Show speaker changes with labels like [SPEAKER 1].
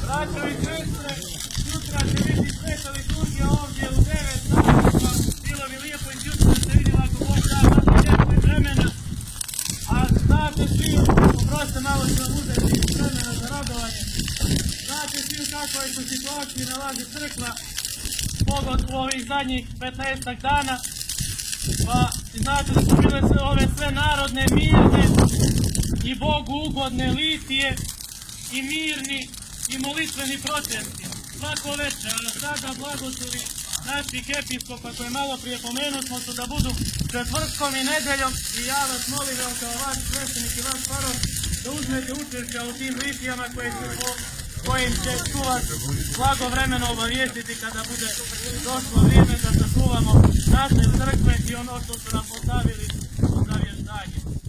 [SPEAKER 1] Braćo i sestre, sutra će biti sveta liturgija ovdje u 9 sati, bilo bi lijepo i jutra da se vidjela ako Bog da imati lijepo i vremena. A znate svi, oprostite malo ću vam uzeti vremena za radovanje, znate svi u kakvoj su situaciji nalazi crkva, pogotovo u ovih zadnjih 15 dana, pa znate da su bile ove sve narodne, mirne i Bogu ugodne litije i mirni i molitveni protesti svako večer, a sada blagoslovi naših episkopa koje malo prije pomenutno su da budu četvrtkom i nedeljom i ja vas molim evo kao vaš sveštenik i vaš parov da uzmete učešća u tim litijama kojim će vas blagovremeno obavijestiti kada bude došlo vrijeme da sačuvamo naše crkve i ono što su nam postavili u zavještanje.